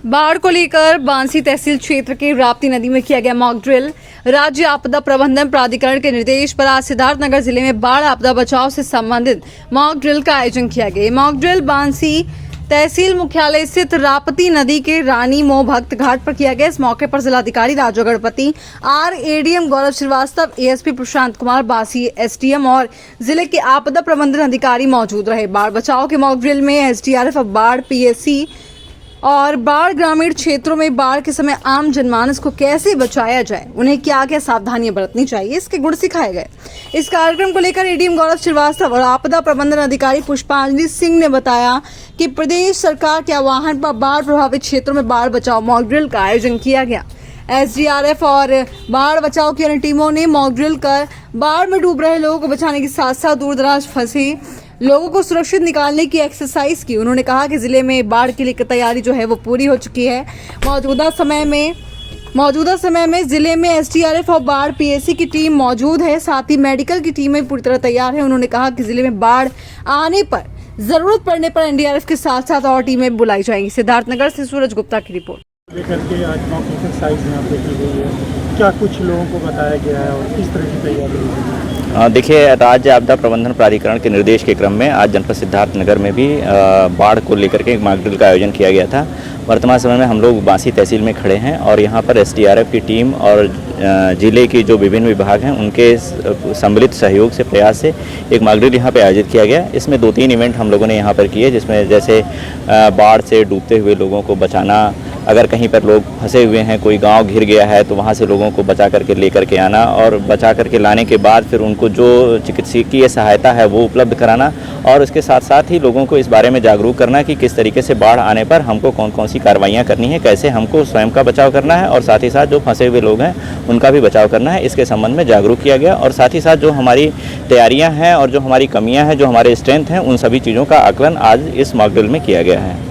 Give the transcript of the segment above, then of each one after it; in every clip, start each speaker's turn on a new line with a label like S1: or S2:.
S1: बाढ़ को लेकर बांसी तहसील क्षेत्र के राप्ती नदी में किया गया मॉक ड्रिल। राज्य आपदा प्रबंधन प्राधिकरण के निर्देश पर आज सिद्धार्थनगर जिले में बाढ़ आपदा बचाव से संबंधित मॉक ड्रिल का आयोजन किया गया। मॉक ड्रिल बांसी तहसील मुख्यालय स्थित राप्ती नदी के रानी मोह भक्त घाट पर किया गया। इस मौके पर जिलाधिकारी राजू गणपति, आर ADM Gaurav Srivastava, ASP Prashant Kumar, Bansi SDM और जिले के आपदा प्रबंधन अधिकारी मौजूद रहे। बाढ़ बचाव के मॉक ड्रिल में एसडीआरएफ, बाढ़ पीएसी और बाढ़ ग्रामीण क्षेत्रों में बाढ़ के समय आम जनमानस को कैसे बचाया जाए, उन्हें क्या क्या सावधानियां बरतनी चाहिए, इसके गुण सिखाए गए। इस कार्यक्रम को लेकर एडीएम गौरव श्रीवास्तव और आपदा प्रबंधन अधिकारी पुष्पांजलि सिंह ने बताया कि प्रदेश सरकार के आह्वान पर बाढ़ प्रभावित क्षेत्रों में बाढ़ बचाव मॉक ड्रिल का आयोजन किया गया। एसडीआरएफ और बाढ़ बचाव की अन्य टीमों ने मॉक ड्रिल कर बाढ़ में डूब रहे लोगों को बचाने के साथ साथ दूर दराज फंसे लोगों को सुरक्षित निकालने की एक्सरसाइज की। उन्होंने कहा कि जिले में बाढ़ के लिए तैयारी जो है वो पूरी हो चुकी है। मौजूदा समय में जिले में एसडीआरएफ और बाढ़ पीएसी की टीम मौजूद है, साथ ही मेडिकल की टीमें पूरी तरह तैयार है। उन्होंने कहा कि जिले में बाढ़ आने पर जरूरत पड़ने पर एनडीआरएफ के साथ साथ और टीमें बुलाई जाएंगी। सिद्धार्थनगर से सूरज गुप्ता की रिपोर्ट।
S2: लेकर के आज मॉक एक्सरसाइज यहाँ पे की गई है, क्या कुछ लोगों को बताया गया है और किस तरह की तैयारी हुई है?
S3: देखिए, राज्य आपदा प्रबंधन प्राधिकरण के निर्देश के क्रम में आज जनपद सिद्धार्थनगर में भी बाढ़ को लेकर के एक मॉक ड्रिल का आयोजन किया गया था। वर्तमान समय में हम लोग बांसी तहसील में खड़े हैं और यहाँ पर एसडीआरएफ की टीम और जिले की जो विभिन्न विभाग हैं उनके सम्मिलित सहयोग से प्रयास से एक मॉक ड्रिल यहाँ पर आयोजित किया गया। इसमें 2-3 इवेंट हम लोगों ने यहाँ पर किए, जिसमें जैसे बाढ़ से डूबते हुए लोगों को बचाना, अगर कहीं पर लोग फंसे हुए हैं, कोई गांव घिर गया है तो वहां से लोगों को बचा करके लेकर के आना और बचा करके लाने के बाद फिर उनको जो चिकित्सकीय सहायता है वो उपलब्ध कराना, और उसके साथ साथ ही लोगों को इस बारे में जागरूक करना कि किस तरीके से बाढ़ आने पर हमको कौन कौन सी कार्रवाइयाँ करनी है, कैसे हमको स्वयं का बचाव करना है और साथ ही साथ जो फंसे हुए लोग हैं उनका भी बचाव करना है। इसके संबंध में जागरूक किया गया और साथ ही साथ जो हमारी तैयारियाँ हैं और जो हमारी कमियाँ हैं, जो हमारे स्ट्रेंथ हैं, उन सभी चीज़ों का आकलन आज इस मॉक ड्रिल में किया गया है।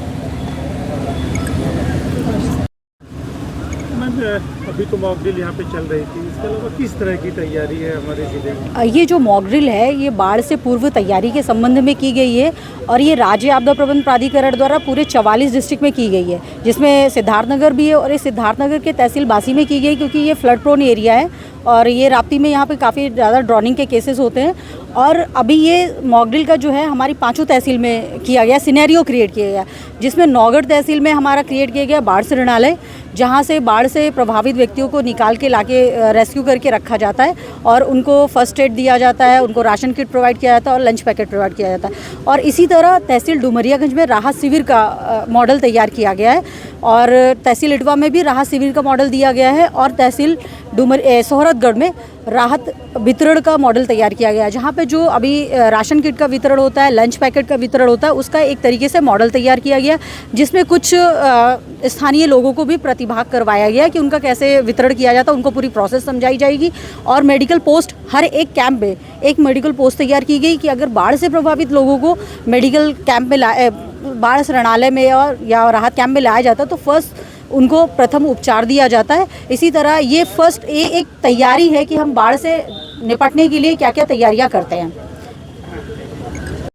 S2: अभी तो मॉक ड्रिल यहाँ पे चल रही थी, इसके अलावा किस तरह की तैयारी है हमारे जिले में?
S4: ये जो मॉक ड्रिल है ये बाढ़ से पूर्व तैयारी के संबंध में की गई है और ये राज्य आपदा प्रबंधन प्राधिकरण द्वारा पूरे 44 डिस्ट्रिक्ट में की गई है, जिसमें सिद्धार्थनगर भी है और ये सिद्धार्थनगर के तहसील बांसी में की गई क्योंकि ये फ्लड प्रोन एरिया है और ये राप्ती में यहाँ पे काफ़ी ज़्यादा ड्रॉनिंग के केसेस होते हैं। और अभी ये मॉक ड्रिल का जो है हमारी 5 तहसील में किया गया, सिनेरियो क्रिएट किया गया, जिसमें नौगढ़ तहसील में हमारा क्रिएट किया गया बाढ़ शरणालय, जहाँ से बाढ़ से प्रभावित व्यक्तियों को निकाल के लाके रेस्क्यू करके रखा जाता है और उनको फर्स्ट एड दिया जाता है, उनको राशन किट प्रोवाइड किया जाता है और लंच पैकेट प्रोवाइड किया जाता है। और इसी तरह तहसील डुमरियागंज में राहत शिविर का मॉडल तैयार किया गया है और तहसील इटवा में भी राहत शिविर का मॉडल दिया गया है और तहसील सोहरतगढ़ में राहत वितरण का मॉडल तैयार किया गया है, जहाँ पे जो अभी राशन किट का वितरण होता है, लंच पैकेट का वितरण होता है, उसका एक तरीके से मॉडल तैयार किया गया, जिसमें कुछ स्थानीय लोगों को भी प्रतिभाग करवाया गया कि उनका कैसे वितरण किया जाता है, उनको पूरी प्रोसेस समझाई जाएगी। और मेडिकल पोस्ट, हर एक कैंप में एक मेडिकल पोस्ट तैयार की गई कि अगर बाढ़ से प्रभावित लोगों को मेडिकल कैंप में बाढ़ शरणालय में और या राहत कैंप में लाया जाता है तो फर्स्ट उनको प्रथम उपचार दिया जाता है। इसी तरह ये फर्स्ट एक तैयारी है कि हम बाढ़ से निपटने के लिए क्या क्या तैयारियां करते हैं।